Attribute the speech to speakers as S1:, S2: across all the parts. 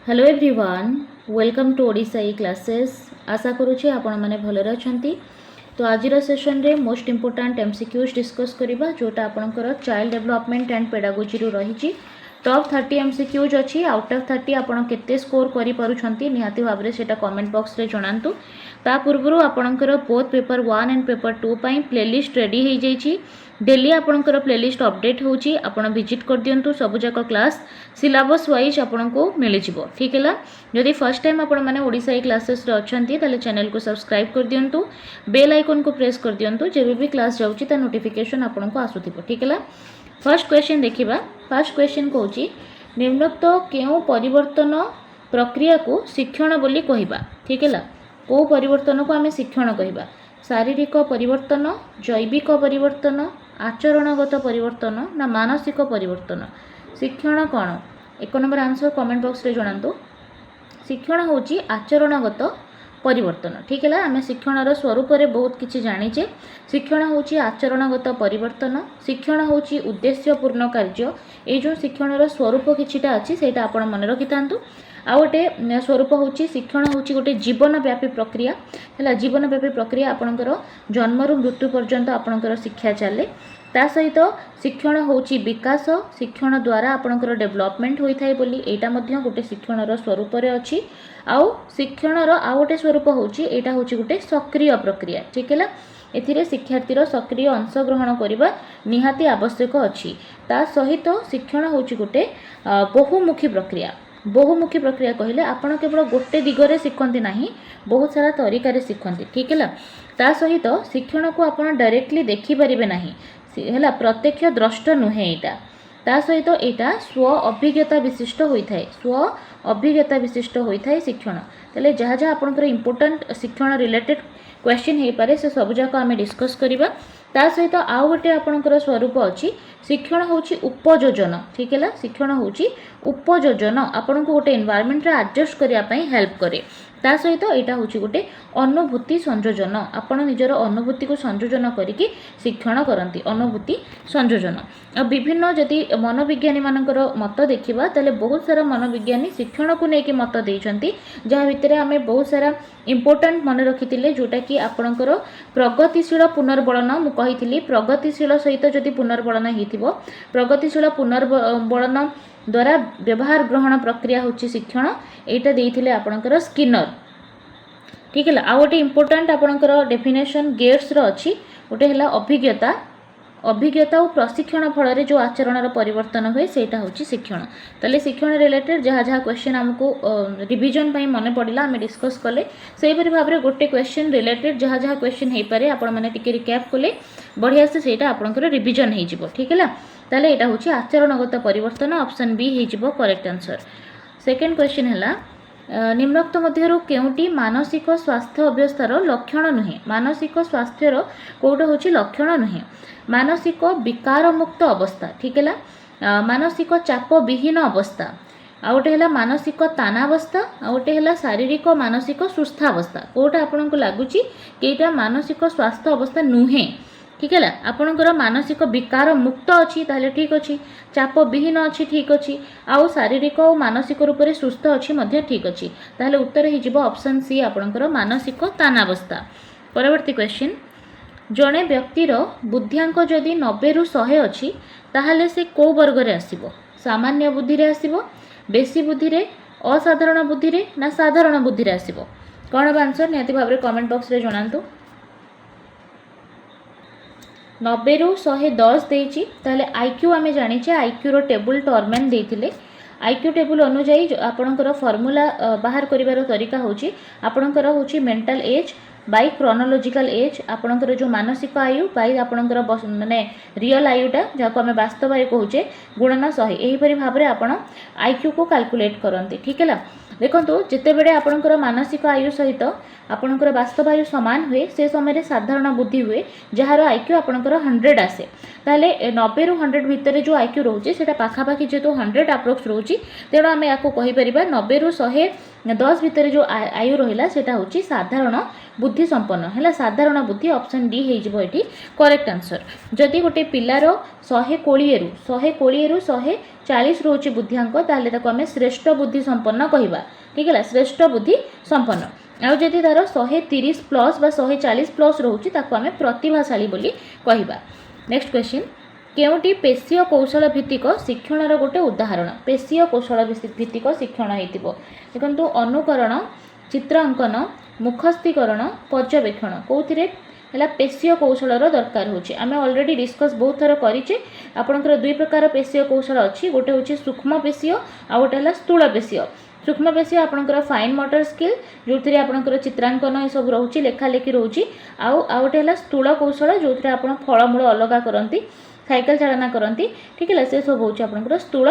S1: Hello everyone welcome to Odisha E classes. आशा करुँचे आपण मैंने भलरे अछंती। तो आज सेशन रे मोस्ट इम्पोर्टाट एमसीक्यूज डिस्कस करबा जोटा आपणकर चाइल्ड डेवलपमेंट एंड पेडागोजी रु रही। टॉप 30 एमसीक्यूज अच्छी आउट ऑफ 30 आपड़ केते स्कोर करि निहाती भाव में सेटा कमेंट बॉक्स रे जणांतु। ता पूर्व आपणकर बोथ पेपर 1 एंड पेपर 2 पई प्लेलिस्ट रेडी हो जाइए। डेली आपणकर प्लेलिस्ट अपडेट होची, आपण विजिट कर दियंतु। सबुजाक क्लास सिलेबस वाइज आपन को मिल जिवो। ठीक है, जदि फर्स्ट टाइम आपण माने ओडिशा ई क्लासेस रे अछंती ताले चैनल को सब्सक्राइब कर दियंतु, बेल आइकन को प्रेस कर दियंतु, जेबे भी क्लास जाउची ता नोटिफिकेशन आपन को आसुथिबो। ठीक है, फर्स्ट क्वेश्चन देखिबा। फर्स्ट क्वेश्चन कहूची निम्नोक्त केउ परिवर्तन प्रक्रिया को शिक्षण बोली कहिबा। ठीक है, को परिवर्तन को आमे शिक्षण कहिबा? शारीरिक परिवर्तन, जैविक परिवर्तन, आचरणगत परिवर्तन ना मानसिक परिवर्तन? शिक्षण कौन? एक नंबर आंसर कमेंट बॉक्स रे जणांतु। शिक्षण होची आचरणगत परिवर्तन। ठीक है, आम शिक्षण स्वरूप रे बहुत किछि जानिचे। शिक्षण होची आचरणगत परिवर्तन, शिक्षण होची उद्देश्यपूर्ण कार्य। ए जो शिक्षण स्वरूप किछिटा अछि सेटा आपण मन रखि थांतु। आ गोटे स्वरूप होची शिक्षण होची गोटे जीवनव्यापी प्रक्रिया। है जीवनव्यापी प्रक्रिया आपणकर जन्मरू मृत्यु पर्यंत आपणकर शिक्षा चले। ता सहित शिक्षण होची विकास, शिक्षण द्वारा आपणकर डेवलपमेंट होई थाए बोली एटा मध्य गोटे शिक्षण स्वरूप रे अछि। आउ शिक्षण आ गोटे स्वरूप होची एटा होची गोटे सक्रिय प्रक्रिया। ठीक है, एथिरे शिक्षार्थीर सक्रिय अंशग्रहण करबा निहाती आवश्यक अछि। ता सहित शिक्षण होची गोटे बहुमुखी प्रक्रिया। बहुमुखी प्रक्रिया कहले आपण केवल गोटे दिगरे शिखंती नाही, बहुत सारा तरीका शिखंती। ठीक है, ता सहित शिक्षण को आपण डायरेक्टली देखि परिबे नाही, है प्रत्यक्ष द्रष्ट नुहे एटा। ता सहित एटा स्व अभिज्ञता विशिष्ट होइथाय, स्व अभिज्ञता विशिष्ट होइथाय शिक्षण। तले जहाँ जहाँ आपनकर इंपोर्टेंट शिक्षण रिलेटेड क्वेश्चन हो पारे से सब जाक आम डिस्कस करबा। ता सहित आउ गोटे आपनकर स्वरूप अछि शिक्षण होची उपयोजन। ठीक है, शिक्षण होची उपयोजन आपन को गोटे एनवायरनमेंट रे एडजस्ट करिया पई हेल्प करे। ता सहित एटा होची गोटे अनुभूति संयोजन, आपण निजर अनुभूति को संयोजन करिकी शिक्षण करंती, अनुभूति संयोजन। आ विभिन्न जदि मनोविज्ञानी मानकर मत देखिबा तले बहुत सारा मनोविज्ञानी शिक्षण को लेके मत देइछंती, जहाँ भितर आमे बहुत सारा इंपोर्टेंट मन रखिथिले जोटा कि आपणकर प्रगतिशील पुनर्बलन। मु कहिथिली प्रगतिशील सहित जदि पुनर्बलन हेतिबो, प्रगतिशील पुनर्बलन द्वारा व्यवहार ग्रहण प्रक्रिया होची शिक्षण, एटा देइथिले आपणकर स्किनर। ठीक है, आ गोटे इंपोर्टेंट आपणकर डेफिनेशन गेट्स रो अछि, गोटे हला अभिज्ञता। अभिज्ञता और प्रशिक्षण फल जो आचरण परिवर्तन हुए सेटा होची शिक्षण। तले शिक्षण रिलेटेड जहाँ जहाँ क्वेश्चन आमको रिविजन पाई मन पड़ला आम डिस्कस कले से भाव में गोटे क्वेश्चन रिलेटेड जहाँ जहाँ क्वेश्चन हो पारे आपण मैंने टिके रिकैप कले बढ़िया से सेटा आपनकर रिविजन हो जिवो। ठीक है, ताले एटा होची आचरणगत परिवर्तन। ऑप्शन बी हो जिवो करेक्ट आंसर। सेकेंड क्वेश्चन है निम्नोक्त मध्यरु केउटी मानसिक स्वास्थ्य अवस्थार लक्षण नुहे? मानसिक स्वास्थ्यर कोटा होची लक्षण नुहे? मानसिक विकार मुक्त अवस्था। ठीक है, मानसिक चाप विहीन अवस्था, आ गोटे है मानसिक तानावस्था, आ गोटे है शारीरिक मानसिक सुस्थावस्था। कोटा आपन को लगुच कि मानसिक स्वास्थ्य अवस्था नुहे? ठीक है, आपणकर मानसिक विकार मुक्त अच्छी ताले ठीक अच्छी, चाप विहीन अच्छी ठीक अच्छी, आउ शारीरिक और मानसिक रूप से सुस्थ अच्छी मध्य ठीक अच्छी। ताले उत्तर हो ऑप्शन सी आपणकर मानसिक तानावस्था। परवर्ती क्वेश्चन, जड़े व्यक्तिर बुद्धियांक जदि 90 रु 100 अच्छी ताहले से को वर्ग रे आसीबो? सामान्य बुद्धि रे आसीबो, बेसी बुद्धि रे, असाधारण बुद्धि रे ना साधारण बुद्धि रे आसीबो? कौन आंसर निहाती भाव में कमेंट बॉक्स रे जणांतु। 90 रु 110 देइछि ताले आईक्यू आमे जानिछे, आईक्यू रो टेबल टर्मेन देइथिले। आईक्यू टेबल अनुसार आपणकर फॉर्मूला बाहर करिवार तरीका होची आपणकर होची mental as by chronological age, आपणकर जो मानसिक आयु बाई आपणकर माने रियल आयुटा जहाँ आम वास्तव आयु कहूचे गुणन 100। यहीपरि भाव में आपण आईक्यू को कैलकुलेट करते। ठीक है, देखो जिते बड़े आपणकर मानसिक आयु सहित आपणकर वास्तव आयु सामान हुए से समय साधारण बुद्धि हुए जार आईक्यू आपणकर 100 आसे, ताले 90 रु 100 भितर जो आईक्यू रोचे सेटा पाखापाखि जेहेतु 100 अप्रोक्स रोची, तेणु आम या कहीपर 90 रु 110 भितर जो आयु रहा सेटा होची साधारण बुद्धि संपन्न है। साधारण बुद्धि ऑप्शन डी हो करेक्ट आंसर। जदि गोटे पिलार 120 रु 100 40 रोचे बुद्धिआंक ताहले ताको आमे श्रेष्ठ बुद्धि संपन्न कहिबा ठीक है श्रेष्ठ बुद्धि संपन्न आउ जदि तार 130 प्लस बा 140 प्लस रोचे ताको आमे प्रतिभाशाली बोली कहिबा। नेक्स्ट क्वेश्चन केउटी पेशीय कौशल भित्तिक शिक्षणर गोटे उदाहरण पेशीय कौशल भित्तिक शिक्षण हेतिबो देखंतु अनुकरण चित्रांकन मुखस्थीकरण पर्यवेक्षण कौथिरे है पेशीय कौशलर दरकार होची आमे ऑलरेडी डिस्कस बहुत थर करिचे आपनकर दुई प्रकार पेशीय कौशल अछि गोटे होची सूक्ष्म पेशीय आ गोटे हला स्थूल पेशीय सूक्ष्म पेशीय आपनकर फाइन मोटर स्किल जोथिरे आपनकर चित्रांकन ए सब रहउची लेखा लेखी रहउची आ गोटे हला स्थूल कौशल जोथिरे आपन फळमूळ अलगा करंती साइकेल चालना करती ठीक है से सब होची आपनकर स्थूल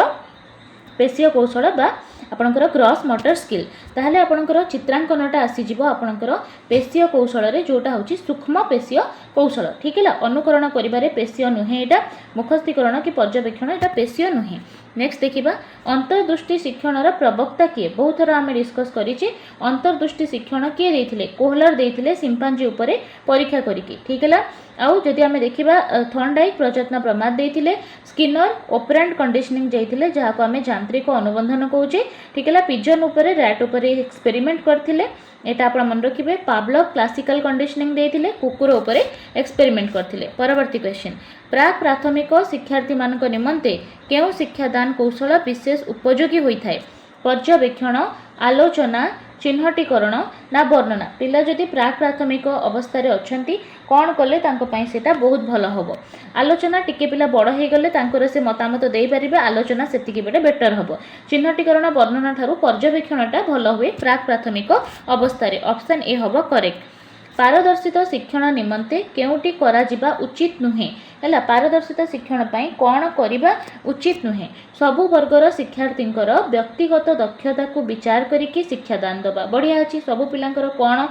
S1: पेशीय कौशल बा आपनकर ग्रॉस मोटर स्किल ताहले आपनकर चित्रांकनटा आसी जिवो आपनकर पेशीय कौशल रे जोटा होची सूक्ष्म पेशीय कौशल ठीक है अनुकरण करिबारे पेशीय नुहे एटा मुखस्थीकरण कि पर्यवेक्षण एटा पेशीय नुहे। नेक्स्ट देखिबा अंतर्दृष्टि शिक्षणर प्रवक्ता किए बहुत थर आमे डिस्कस करिछि अंतर्दृष्टि शिक्षण किए देथिले कोहलर देथिले सिम्पांजी उपरे परीक्षा करिकि ठीक है आउ जदि आमे देखिबा थॉर्नडाइक प्रयत्न प्रमाद देथिले स्किनर ऑपरेंट कंडीशनिंग जाइथिले जहा को आमे यांत्रिक अनुबंधन कहूचे ठीक है पिजन उपरे रैट उपरे एक्सपेरिमेंट करथिले एटा आपण मन रखिबे पावलोव क्लासिकल कंडीशनिंग देथिले कुकुर उपरे एक्सपेरिमेंट करथिले। परवर्ती क्वेश्चन प्राक प्राथमिक शिक्षार्थी मानक निमंते केउ शिक्षादान कौशल विशेष उपयोगी होइथाय पर्यवेक्षण आलोचना चिन्हटीकरण ना वर्णना पिला जदि प्राक प्राथमिक अवस्था रे अछंती कौन कले तांको पई सेटा बहुत भल हबो आलोचना टिके पिला बड़ हे गले तांकर से मतामत देई परिबे आलोचना सेतिकी बेटे बेटर हबो चिन्हटीकरण वर्णना थारु पर्यवेक्षणटा भल हुए प्राक प्राथमिक अवस्था रे ऑप्शन ए हबो करेक्ट। पारदर्शित शिक्षण निमंते केउटी करा जिबा उचित नुहे है पारदर्शिता शिक्षण पाई कौन करिबा उचित नुहे सबु वर्गर शिक्षार्थींकर व्यक्तिगत दक्षता को विचार करिकि शिक्षादान दबा बढ़िया अछि सबु पिलांकर कौन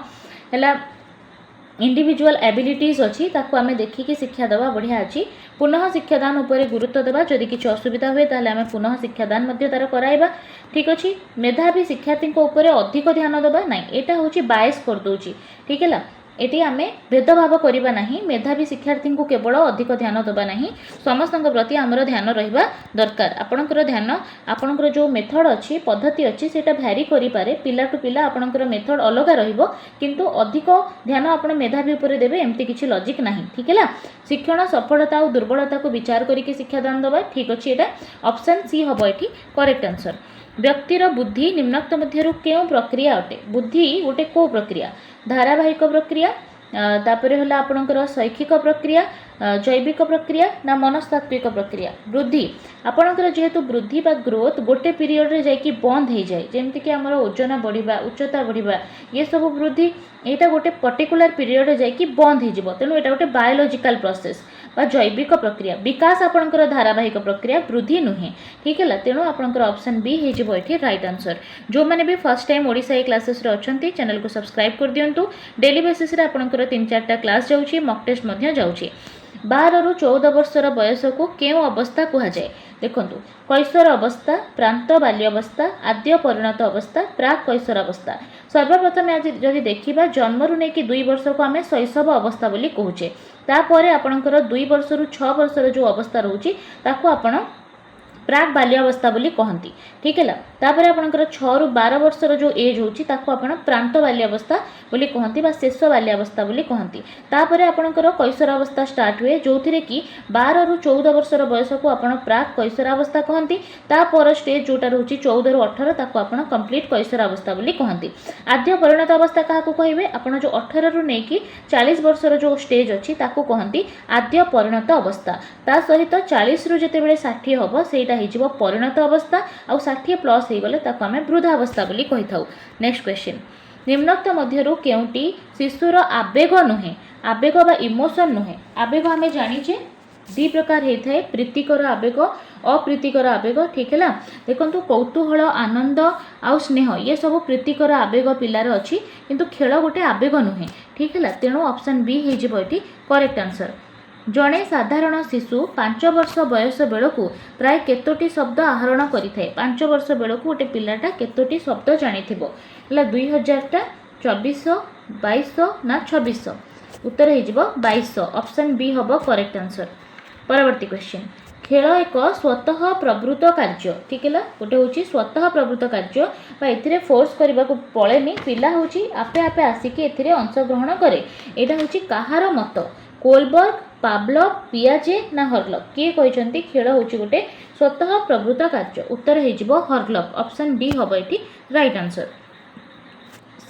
S1: है इंडिविजुअल एबिलिटीज अच्छी ताको आमे देखिकी शिक्षा दबा बढ़िया अच्छी पुनः शिक्षादान उपरे गुरुत्व देबा जदि किछि असुविधा हुए ताले आमे पुनः शिक्षादान मध्य तार कराइबा ठीक अछि। मेधावी शिक्षार्थी उपरे अधिक ध्यान दबा ना एटा होची बायस कर दोची ठीक है एटी आमे भेदभाव करिबा नाही मेधावी शिक्षार्थी को केवल अधिक ध्यान दबा नाही समस्त प्रति आमर ध्यान रहिबा दरकार आपणकर ध्यान आपणकर जो मेथड अच्छी पद्धति अच्छी सेटा भ्यारी करि पारे पिला टू पिला आपणकर मेथड अलग रहिबो किंतु अधिक ध्यान आपण मेधावी उपरे देबे एम्ति किछि लॉजिक नाही ठीक है शिक्षण सफलता और दुर्बलता को विचार करिके शिक्षादान दबा ठीक अछि एटा ऑप्शन सी हबो एठी करेक्ट आंसर। व्यक्तिर बुद्धि निम्नक्त मध्यरु केउ प्रक्रिया अटे बुद्धि गोटे को प्रक्रिया धारावाहिक प्रक्रिया तापर है आपणकर शैक्षिक प्रक्रिया जैविक प्रक्रिया ना मनस्तात्विक प्रक्रिया वृद्धि आपणकर जेहेतु वृद्धि बा ग्रोथ गोटे पीरियड रे जाइकी बंद हो जाए जमती कि आमर ओजन बढ़िबा उच्चता बढ़िबा ये सब वृद्धि यहाँ गोटे पर्टिकुलर पीरियड जाइकी बंद हो तेणु यहाँ गोटे बायोलॉजिकल प्रोसेस बा जैविक प्रक्रिया विकास आपणकर धारावाहिक प्रक्रिया वृद्धि नुहे ठीक है तेणु आपणकर ऑप्शन बी हो राइट आंसर। जो मैंने भी first time Odisha A classes रे अछंती चैनल को सब्सक्राइब कर दियंतु डेली बेसिस रे आपणकर 3-4टा क्लास जाउची मॉक टेस्ट मध्य जाउची। 12 रु 14 वर्षर बयस को केउ अवस्था कहा जाए देखंतु कैशोर अवस्था प्रांत बाल्यावस्था आद्य परिणत अवस्था प्राक कैशोर अवस्था सर्वप्रथम आज जदि देखिबा जन्मरु नै कि 2 वर्ष को आमे शैशव अवस्था बोली कहूचे तापरे आपणकर 2 वर्ष रु 6 वर्षर जो अवस्था रहउची ताको आपण प्राक बाल्यावस्था बोली कहती ठीक है तापर आपणकर 6 रु 12 वर्षर जो एज होची ताको आपण प्रांत बाल्यावस्था बोली कहती बा शेष बाल्यावस्था बोली कहती तापर आपणकर कैशोर अवस्था स्टार्ट हुए जो थिरे कि 12 रु 14 वर्षर बयस को आपण प्राक कैशोर अवस्था कहती तापर स्टेज जोटा रहउची 14 रु 18 ताको आपण कंप्लीट कैशोर अवस्था बोली कहती। आद्य परिणत अवस्था काहाकू कहिबे आपण जो 18 रु नै कि 40 वर्षर जो स्टेज अछि ताको कहती आद्य परिणत अवस्था ता सहित 40 रु जेते बेले 60 हबो सेटा हिजिबो परिणत अवस्था और 60 प्लस हो गले ताको आमे वृद्धावस्था बोली कहि थाउ। नेक्स्ट क्वेश्चन निम्नक्त मध्यरु केउटी शिशुर आवेग नुहे आवेग बा इमोशन नुहे आवेग आमे जानिचे दी प्रकार होता प्रीतिकर आवेग अप्रीतिकर आवेग ठीक है देखो कौतूहल आनंद आउ स्नेह ये सब प्रीतिकर आवेग पिलार अच्छी किंतु खेल गोटे आवेग नुहे ठीक है तेणु ऑप्शन बी हो करेक्ट आंसर। जड़े साधारण शिशु 5 वर्ष बयस बेलू प्राय केतोटी शब्द आहरण करें 5 वर्ष बेलू गोटे पिलाटा केतोटी शब्द जानी थो 2000टा 2400 2200 ना 2600 उत्तर हो 2200 ऑप्शन बी हम करेक्ट आंसर। परवर्ती क्वेश्चन खेल एक स्वतः प्रवृत्त कार्य ठीक है गोटे हूँ स्वतः प्रवृत्त कार्य ए फोर्स करने को पड़ेनि पिला हूँ आपे आपे आसिक अंशग्रहण करे यहाँ हूँ कहार मत कोलबर्ग पावलोव पियाजे ना हर्लोव किए कहते खेल हूँ गोटे स्वतः प्रवृत्त कार्य उत्तर हो हर्लोव ऑप्शन डी हम ये राइट आंसर।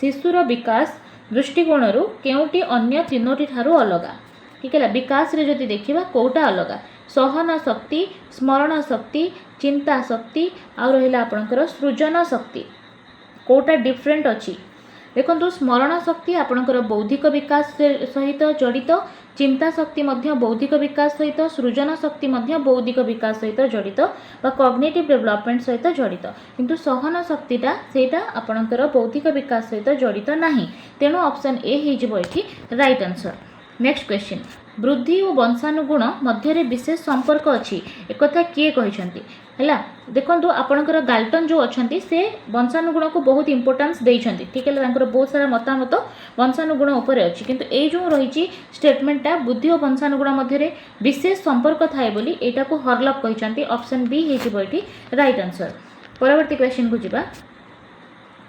S1: शिशुर विकास दृष्टिकोण केउटी अन्य तीनोटी ठारू अलगा ठीक है विकास रे जदि देखिबा कोटा अलगा सहन शक्ति स्मरण शक्ति चिंता शक्ति आ रहिला आपनकर सृजन शक्ति कोटा डिफरेंट अछि देखो स्मरण शक्ति आपनकर बौद्धिक विकास सहित जड़ित चिंता शक्ति मध्य बौद्धिक विकास सहित सृजन शक्ति मध्य बौद्धिक विकास सहित जड़ित बा कॉग्निटिव डेवलपमेंट सहित जड़ित किंतु सहन शक्तिटा सेटा आपनकर बौद्धिक विकास सहित जड़ित नाही तेणु ऑप्शन ए हिजबो एठी राइट आंसर। नेक्स्ट क्वेश्चन वृद्धि और वंशानुगुण मध्य विशेष संपर्क अच्छी एक कथा किए कहते है देखो आपणकर गाल्टन जो अच्छा से वंशानुगुण को बहुत इंपोर्टेंस देइछंती ठीक है बहुत सारा मतामत वंशानुगुण उपर अच्छी किंतु ये जो रही स्टेटमेंटा बुद्धि और वंशानुगुण मध्य विशेष संपर्क थाए बोली एटा को हर्लोव कहते ऑप्शन बी हो राइट आंसर। परवर्ती क्वेश्चन को जीवा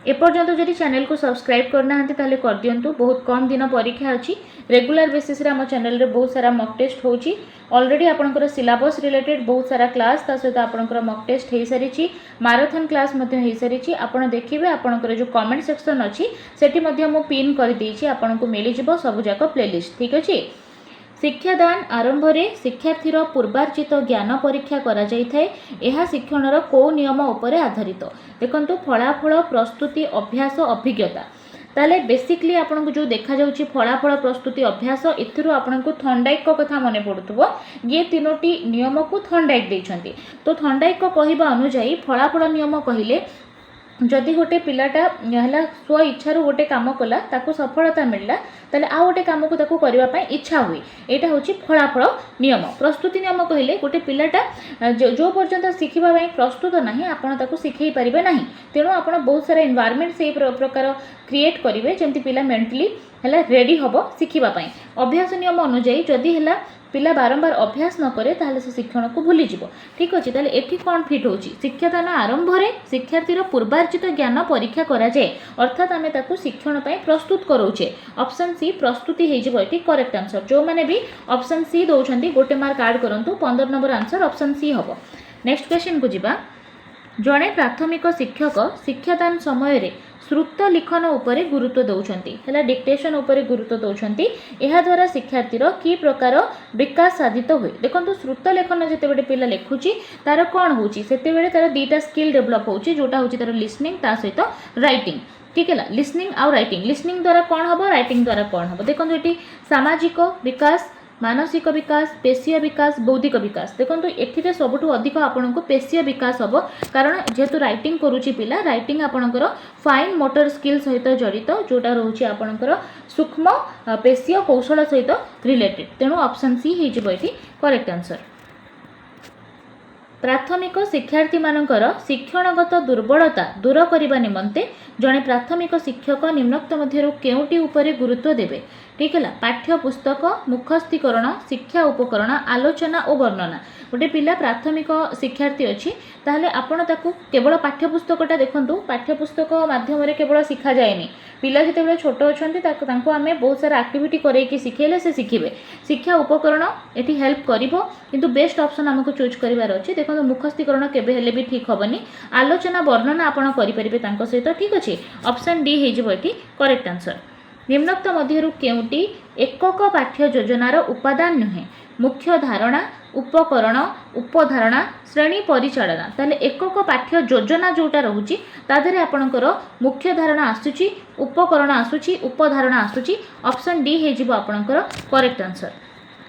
S1: एपर्यंत जदि चैनल को सब्सक्राइब करना ताले कर दियंतु बहुत कम दिन परीक्षा अच्छी रेगुलर बेसिस रे आम चैनल रे बहुत सारा मॉक टेस्ट होची ऑलरेडी आपनकर सिलेबस रिलेटेड बहुत सारा क्लास ता सहित आपनकर मॉक टेस्ट हो सारी मैराथन क्लास मध्य हो सारी आपन देखिबे आपनकर जो कमेंट सेक्शन अच्छी सेठी मध्य मु पिन कर देछि आपनको मिली जिवो सब जाक प्लेलिस्ट ठीक अछि। शिक्षादान आरंभ में शिक्षार्थीर पूर्वार्जित ज्ञान परीक्षा करा जायथाय एहा शिक्षणर को नियम उपरे आधारित देखंतु फलाफल प्रस्तुति अभ्यास अभिज्ञता ताले बेसिकली आपन को जो देखा जाउची फलाफल प्रस्तुति अभ्यास एथिरु आपन को थंडाइक को कथा मने पडुथबो ये तीनोटी नियम को थंडाइक देइछंती तो थंडाइक को कहिबा अनुसार फलाफल नियम कहिले जदि गोटे पिलाटा है स्व इच्छा गोटे कम कला ताको सफलता मिलला ताले आ गोटे कम को ताको करबा पई इच्छा हुई एटा होची फलाफल नियम। प्रस्तुति नियम कहले गोटे पिलाटा जो पर्यंत शिखिबा पई प्रस्तुत नाही आपण ताको शिखै परिबे नाही तेणु आपण बहुत सारा एनवायरनमेंट से प्रकार क्रिएट करिवे जेंति पिला मेंटली है रेडी हबो शिखिबा पई। अभ्यास नियम अनुसार जदि है पिला बारंबार अभ्यास न करे ताहले से शिक्षण को भूली जिवो ठीक अछि ताहले एठी कोन फिट होची शिक्षादान आरंभ रे शिक्षार्थीर पूर्वार्जित ज्ञान परीक्षा करा जाय अर्थात आमे ताकू शिक्षण पई प्रस्तुत करोचे ऑप्शन सी प्रस्तुति हे जिवो एठी करेक्ट आंसर। जो माने भी ऑप्शन सी दोछंती गोटे मार्क ऐड करंतु 15 नंबर आंसर ऑप्शन सी हबो। नेक्स्ट क्वेश्चन को जिबा जड़े प्राथमिक शिक्षक शिक्षादान समय रे श्रुत लिखन उपरे गुरुत्व दौरान है डिक्टेशन उपरे गुरुत्व दौरान यह द्वारा शिक्षार्थीर कि प्रकार विकास साधित हुए देखो श्रुत लेखन जिते पिला लिखुची तार कौन होची सेते तार दीटा स्किल डेवलप होची जोटा होची तार लिसनिंग ता सहित राइटिंग ठीक है लिसनिंग आउ राइटिंग लिसनिंग द्वारा कौन हम राइटिंग द्वारा कौन हम देखो ये सामाजिक विकास मानसिक विकास पेशीय विकास बौद्धिक विकास देखो ये सबुठ अधिक आपन को पेशीय विकास हम कारण जेहेतु राइटिंग करुच्ची पिला राइटिंग आपणकर फाइन मोटर स्किल सहित जड़ित जोटा रोचे आपणकर सूक्ष्म पेशीय कौशल सहित रिलेटेड तेणु ऑप्शन सी हो करेक्ट आंसर। प्राथमिक शिक्षार्थी मानकर शिक्षणगत दुर्बलता दूर करने निमंते जड़े प्राथमिक शिक्षक निम्नोक्त मध्य केउटी उपरे गुरुत्व देवे ठीक है पाठ्य पुस्तक मुखस्थीकरण शिक्षा उपकरण आलोचना और वर्णना गोटे पिला प्राथमिक शिक्षार्थी अच्छी ताहले आपण ताकू केवल पाठ्यपुस्तकटा देखंतु पाठ्यपुस्तक माध्यम केवल शिखा जाएनी पिला जिते छोट अच्छा आम बहुत सारा एक्टिविटी करैकी शिखेले से शिखिबे शिक्षा उपकरण एटी हेल्प करिवो किंतु बेस्ट ऑप्शन हमको चूज करिवार अछि देखो मुखस्थीकरण केबे हेले भी ठीक हेनी आलोचना वर्णना आपण करि परिबे तांको सहित ठीक अछि ऑप्शन डी हे जिवो एटी करेक्ट आंसर। निम्नोक्त मध्यरु केउटी एकक पाठ्य योजनार उपादान नुहे मुख्य धारणा उपकरण उपधारणा श्रेणी परिचालना ताले एकक पाठ्य योजना जोटा रहुची तादरे आपणकर मुख्य धारणा आसुची उपकरण आसुची उपधारणा आसुची ऑप्शन डी हे जिवो आपणकर करेक्ट आंसर।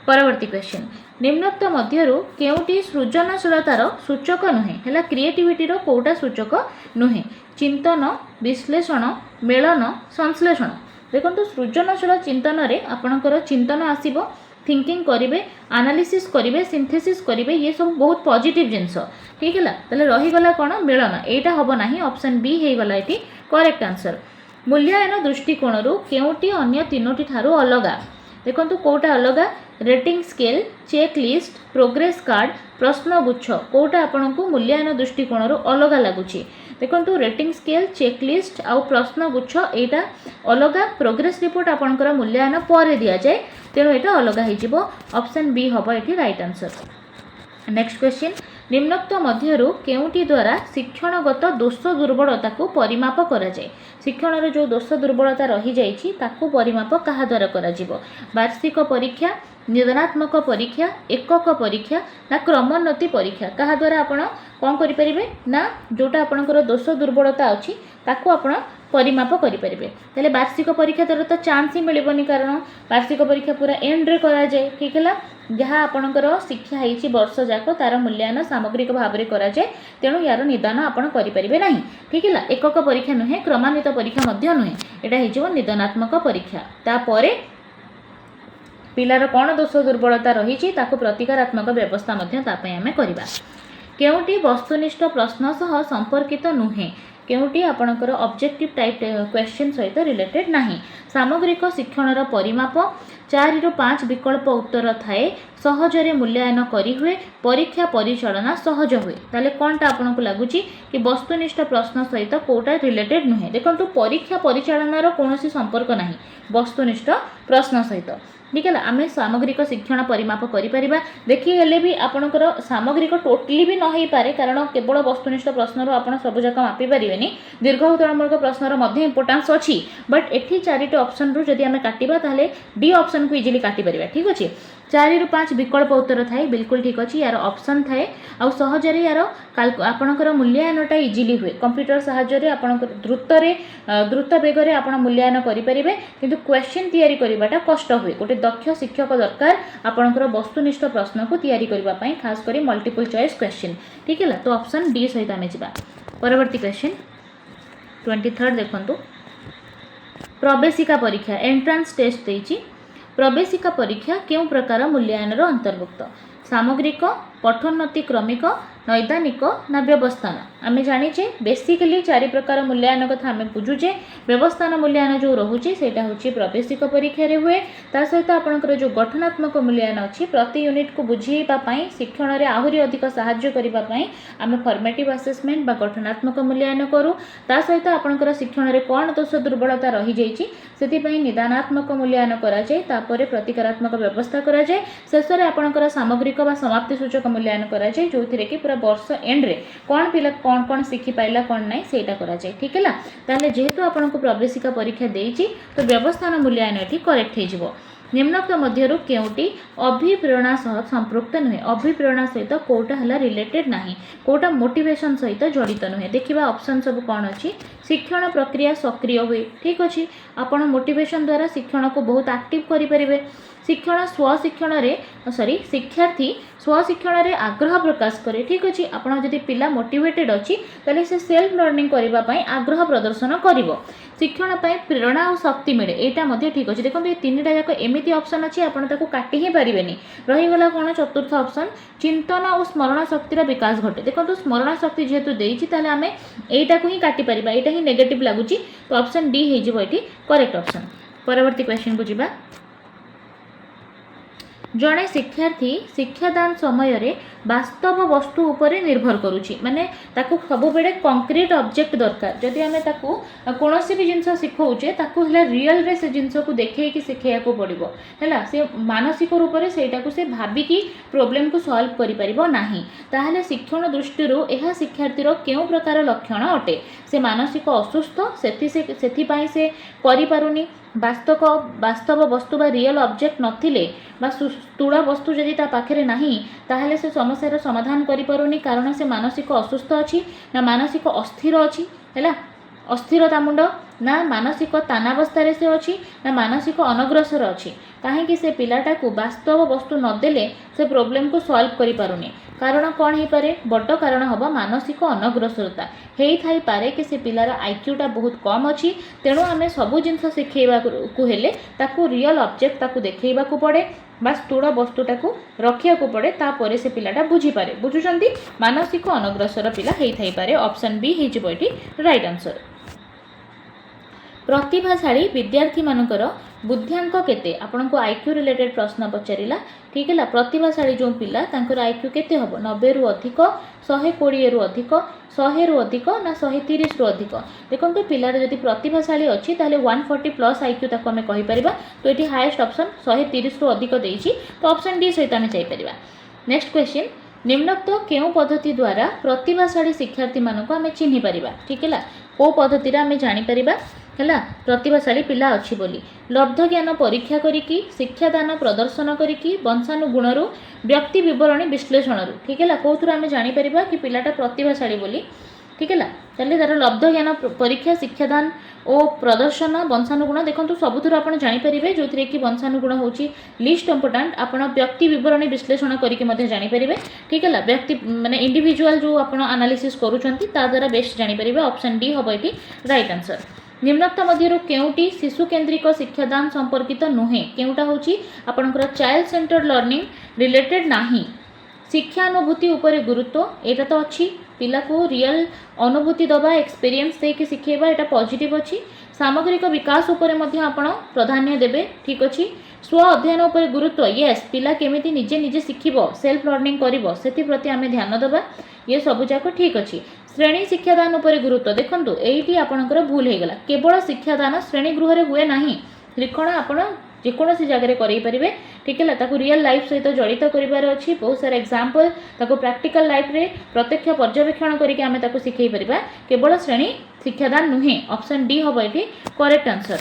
S1: परवर्ती क्वेश्चन निम्नोक्त मध्यरु केउटी सृजनशीलतार सूचक नुहे हैला क्रिएटिविटीर कोटा सूचक नुहे चिंतन विश्लेषण मेलन संश्लेषण देखो सृजनशील चिंतन रे आपणकर चिंतन आसीबो थिंकिंग करिवे एनालिसिस करिवे सिंथेसिस करिवे ये सब बहुत पॉजिटिव जिंस ठीक है ताले रही गला कोन मेलन एटा हबो नाही ऑप्शन बी हे गला एटी करेक्ट आंसर। मूल्यांकन दृष्टिकोण केउटी अन्य तीनोटी ठारू अलगा देखो कोटा अलगा rating scale, check list, progress card, प्रश्नगुच्छ कोटा आपन को मूल्यांकन दृष्टिकोण अलग लगुच देखो रेटिंग स्केल, चेक लिस्ट आउ प्रश्नगुच्छ यहाँ अलग, प्रोग्रेस रिपोर्ट आपंकर मूल्यांकन पर दि जाए तेणु यहाँ अलग हो ऑप्शन बी हम ये राइट आंसर। नेक्स्ट क्वेश्चन निम्नोक्त मध्यरु केउटी द्वारा शिक्षणगत दोष दुर्बलता को परिमाप करा जाए शिक्षण जो दोष दुर्बलता रही जाइछि ताकू परिमाप कहा द्वारा करा जिवो वार्षिक परीक्षा, निदानात्मक परीक्षा, एकक परीक्षा ना क्रमोन्नति परीक्षा कहा द्वारा आपण कौन करि परिबे ना जोटा आपनकर दोष दुर्बलता अछि ताकू आपण परिमाप करें। तेल वार्षिक परीक्षा द्वारा तो चांस ही मिलबनी कारण वार्षिक परीक्षा पूरा एंड रे करा जाए ठीक है जहाँ आपणकर शिक्षा होती वर्ष जाक तार मूल्यांकन सामग्रिक भाव में करा जाए तेणु यार निदान आपड़ करें ना ठीक है एकक परीक्षा नुहे क्रमान्वित परीक्षा नुहे यहाँ हो निदानात्मक परीक्षा तापर पिलार कौन दोष दुर्बलता रही प्रतिकारात्मक व्यवस्था आम करवा केउटी वस्तुनिष्ठ प्रश्न सह संपर्कित नुहे केउटी आपणकर ऑब्जेक्टिव टाइप क्वेश्चन सहित रिलेटेड नहीं सामग्रिक शिक्षण परिमाप 4 ରୁ 5 विकल्प उत्तर थाए सहजरे मूल्यांकन करी हुए परीक्षा परिचालना सहज हुए ताले कौनटा आपन को लगुच कि वस्तुनिष्ठ प्रश्न सहित कोटा रिलेटेड नुहे देखो परीक्षा परिचालनार कौन संपर्क नहीं वस्तुनिष्ठ प्रश्न सहित ठीक है आम सामग्रिक शिक्षण परिमाप करें देखीगले भी आपणकर सामग्रिक टोटली भी न हो पारे कारण केवल वस्तुनिष्ठ प्रश्न आप सबजाक मापी पारे दीर्घ उत्तरमूलक प्रश्नर इंपोर्टान्स अच्छी बट एटी 4टी ऑप्शन रु जदि आम काटिबा ताहले डी ऑप्शन को इजिली काटी परिबा ठीक अच्छे 4 ରୁ 5 विकल्प उत्तर थाए बिल्कुल ठीक अच्छे यार ऑप्शन थाए आउ सहजरे यार आपणकर मूल्यांकनटा इजिली हुए कंप्यूटर साहाय्य आपणकर द्रुत बेगरे आपण मूल्यांकन करें किंतु क्वेश्चन तैयारी करवाटा कष्ट हुए गोटे दक्ष शिक्षक दरकार आपणकर वस्तुनिष्ठ प्रश्न को तैयारी करबा पई खास करी मल्टीपल चॉइस क्वेश्चन ठीक है तो ऑप्शन डी सहित आम जा परवर्ती क्वेश्चन 23 देखंतु प्रवेशिका परीक्षा एंट्रांस टेस्ट देछि प्रवेशिका परीक्षा केउ प्रकार मूल्यांकन अंतर्भुक्त सामग्रिक पठोन्नति क्रमिक नैदानिक ना व्यवस्थान आम जाचे बेसिकली 4 प्रकार मूल्यांकन कथा आम बुझुचे व्यवस्थान मूल्यांकन जो रोचे सेटा होची प्रवेशिक परीक्षा रे हुए ता सहित आपनकर जो गठनात्मक मूल्यांकन अच्छी प्रति यूनिट को बुझेबा पई शिक्षण रे आहुरी अधिक सहाय्य करबा पई आम फॉर्मेटिव असेसमेंट बा गठनात्मक मूल्यांकन करू ता सहित आपनकर शिक्षण रे कोन दोष दुर्बलता रही जाइछि सेति पई निदानात्मक मूल्यांकन करा जाय तापरे प्रतिकारात्मक व्यवस्था करा जाय शेष रे आपनकर सामग्रिक बा समाप्ति सूचक मूल्यांकन करा जाय जोथिरे कि पूरा वर्ष एंड रे कौन पिला कौन कौन शिखी पाइला कौन नहीं सेटा करा जाए ठीक है ताले जेहेतु आपन को प्रवेशिका परीक्षा देइछि तो व्यवस्थान मूल्यांकन एठी करेक्ट हे जिवो निम्नोक्त मध्यरु केउटी अभिप्रेरणा सह संपृक्त नुहे अभिप्रेरणा सहित कोटा हला रिलेटेड नहीं कोटा मोटिवेशन सहित जड़ित नुहे देखिबा ऑप्शन सब कौन अच्छी शिक्षण प्रक्रिया सक्रिय हुए ठीक अच्छे आपण मोटिवेशन द्वारा शिक्षण को बहुत एक्टिव करि परिबे शिक्षण स्वशिक्षण रे सॉरी शिक्षार्थी स्वशिक्षण रे आग्रह प्रकाश करे ठीक अच्छे आपण जदि पिला मोटिवेटेड अच्छी ताले से सेल्फ लर्निंग करबा पई आग्रह प्रदर्शन करिवो शिक्षण पई प्रेरणा और शक्ति मिले एटा मध्ये ठीक अच्छे देखो ये 3टा जाक एमिति ऑप्शन अच्छी आपण ताको काटी ही परिबेनी रही गला कोन चतुर्थ ऑप्शन चिंतन और स्मरण शक्तिर विकास घटे देखो स्मरण शक्ति जेहेतु देइछि ताले आमे एटा को ही काटी परिबा एटा ही नेगेटिव लागुची तो ऑप्शन डी हे जिवो एठी करेक्ट ऑप्शन परवर्ती क्वेश्चन को जिबा जड़े शिक्षार्थी शिक्षादान समय रे वास्तव वस्तु उपरे निर्भर करुची माने ताकू सब बेले कंक्रीट ऑब्जेक्ट दरकार जदि आमे ताकू कोनोसी भी जिंस सिखौचे ताकू हला रियल रे से जिंस को देखे कि सिखैया को पड़िबो हला से मानसिक रूप रे सेटा को से भाबी कि प्रॉब्लम को सॉल्व करि परिबो नाही ताहले शिक्षण दृष्टि रो एहा शिक्षार्थी रो केउ प्रकार लक्षण अटे से मानसिक असुस्थ सेथि पई से करि पारुनी वास्तव वस्तु बा रियल ऑब्जेक्ट नथिले बा स्थूल वस्तु जदि ता पाखरे नाही ताहले से समस्यार समाधान करि पारुनी कारण से मानसिक असुस्थ अछि ना मानसिक अस्थिर अछि हैला अस्थिरता मुंड ना मानसिक तानावस्था से अच्छी ना मानसिक अनग्रसर अच्छी कहीं से पिलाटा को वास्तव वस्तु नदेले से प्रोब्लेम को सॉल्व करि पारुनी कारण कौन हो पारे बड़ कारण हम मानसिक अनग्रसरता हो थाई पारे कि से पिलार आईक्यूटा बहुत कम अच्छी तेणु आम सबू जिन शिखेबा को हेले ताकू रियल ऑब्जेक्ट ताकू देखा पड़े बा स्थूल वस्तुटा को रखा पड़े तापर से पिलाटा बुझीपारे बुझुंट मानसिक अनग्रसर पिला हो थाई पारे ऑप्शन बी हो राइट आंसर प्रतिभाशाली विद्यार्थी मानकर बुद्धियांक केते आपनको आईक्यू रिलेटेड प्रश्न पचारिला ठीक है प्रतिभाशाली जो पिला तांकर आईक्यू केते हबो 90 रु अधिक 120 रु अधिक 100 रु अधिक ना 130 रु अधिक देखो पिलार जदि प्रतिभाशाली अच्छी ताले 140 प्लस आईक्यू ताको आमे कहि परिबा तो एटी हाईएस्ट ऑप्शन 130 रु अधिक देइछि तो ऑप्शन डी सहित आमे जाई परिबा। नेक्स्ट क्वेश्चन निम्नोक्त केउ पद्धति द्वारा प्रतिभाशाली शिक्षार्थी मानको आमे चिन्हि परिबा ठीक है को पद्धति रे आमे जानि परिबा है प्रतिभाशाली पिला अच्छी बोली लब्ध ज्ञान परीक्षा करिकी शिक्षादान प्रदर्शन करिकी वंशानुगुणरू व्यक्ति विवरणी विश्लेषण ठीक है कौथुर आम जापर कि पिलाटा प्रतिभाशाली बोली ठीक है ताले तार लब्ध ज्ञान परीक्षा शिक्षादान और प्रदर्शन वंशानुगुण देखो सबुथुर आप जापर जो थी कि वंशानुगुण हूँ लिस्ट इंपोर्टाट आप व्यक्ति विवरणी विश्लेषण करके जापर ठीक है व्यक्ति माने इंडिविजुअल जो आप एनालिसिस करुँचा बेस्ट जापर ऑप्शन डी हम ये राइट आंसर। निम्नोक्त मध्यरु केउटी शिशु केन्द्रिक शिक्षादान संपर्कित नुहे केउटा होची आपनकर चाइल्ड सेंटर्ड लर्निंग रिलेटेड नाही शिक्षानुभूति उपरे गुरुत्व एटा तो अच्छी पिला को रियल अनुभूति दबा एक्सपीरियंस देके शिखेबा एटा पॉजिटिव अच्छी सामग्रिक विकास उपरे मध्य आपण प्राधान्य देबे ठीक अच्छी स्व अध्ययन उपरे गुरुत्व यस पिला केमिति निजे निजे शिखिबो सेल्फ लर्निंग करिवो सेति प्रति आमे ध्यान देबा ये सब जाक ठीक अच्छी श्रेणी शिक्षादान उपरे गुरुत्व देखंतु एइटी आपणकर भूल हे गला केवल शिक्षादान श्रेणी गृह रे हुए नाही लिखण आपण जेकोसी जगह करें ठीक है ताको रियल लाइफ सहित जड़ित करार अच्छी बहुत सारा एग्जांपल ताको प्रैक्टिकल लाइफ रे प्रत्यक्ष पर्यवेक्षण करके आमे ताको सिखै परिबा केवल श्रेणी शिक्षादान नुहे ऑप्शन डी हम ये करेक्ट आंसर।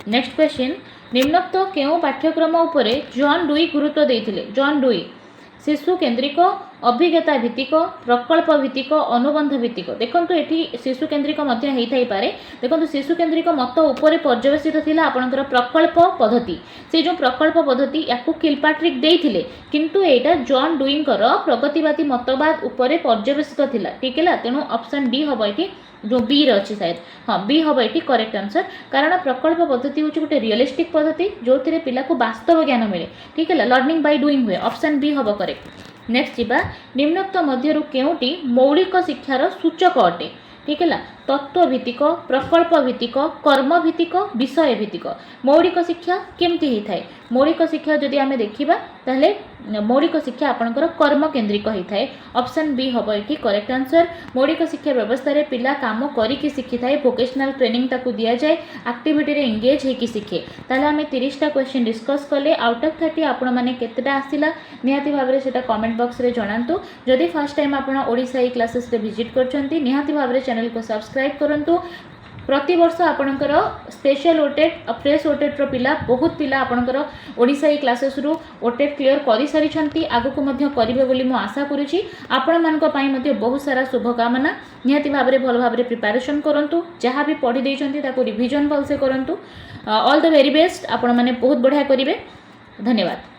S1: नेक्स्ट क्वेश्चन निम्नोक्त केउ पाठ्यक्रम उपरे जॉन डुई गुरुत्व देइथिले जॉन डुई शिशु केन्द्रिक अभिज्ञता भित्तिक प्रकल्प भित्तिक अनुबंध भित्तिक देखो ये शिशु केन्द्रिक पारे देखो शिशु केन्द्रिक मत उपरे पर्यवेसित थिला आपणकर प्रकल्प पद्धति से जो प्रकल्प पद्धति या किलपाट्रिक देइथिले किंतु एटा जॉन डुईंकर प्रगतिवादी मतवाद उपरे पर्यवेसित थिला ठीक है तेणु ऑप्शन डी हम ये जो बी अच्छी शायद हाँ बी हम ये करेक्ट आंसर कारण प्रकल्प पद्धति हूँ गोटे रियलिस्टिक पद्धति जो पिला को वास्तव ज्ञान मिले ठीक है लर्निंग बाय डुईंग हुए ऑप्शन बी हम करेक्ट। नेक्स्ट जीवा निम्नोक्त मध्यरु केउटी मौलिक शिक्षार सूचक अटे ठीक है तत्व भित्तिक प्रकल्प भित्तिक कर्म भित्तिक विषय भित्तिक मौलिक शिक्षा केमती होता है मौलिक शिक्षा जदि आमे देखिबा ताहले मौलिक शिक्षा आपनकर कर्म केन्द्रिक होता है ऑप्शन बी हम ये करेक्ट आंसर। मौलिक शिक्षा व्यवस्था रे पिला काम करिकि शिखि थाए वोकेशनल ट्रेनिंग ताकू दिया जाए एक्टिविटी रे एंगेज होइकि शिखे ताहले आमे 30टा क्वेश्चन डिस्कस कले आउट ऑफ 30 आपण माने केतेटा आसिला निहाती भाबरे सेटा कमेंट बॉक्स रे जणांतु जदि फर्स्ट टाइम आपण ओडिसा ई क्लासेस रे विजिट करछंती निहाती भाबरे चैनल को सब्सक्राइब करंतु प्रति वर्ष आपणकर स्पेशल ओटेट फ्रेश ओटेट रो पिला बहुत पिला आपणकर ओडिसा ई क्लासेस रु ओटेट क्लियर करि सारिछंती आगु मध्य करिवे बोली मो आशा करूची आपण मानक पई मध्य बहुत सारा शुभकामना निहाती भाबरे भल भाबरे प्रिपरेशन करंतु जहाँ भी पढ़ी देइछंती ताको रिवीजन भल से करंतु ऑल द वेरी बेस्ट आपण माने बहुत बढ़िया करिवे धन्यवाद।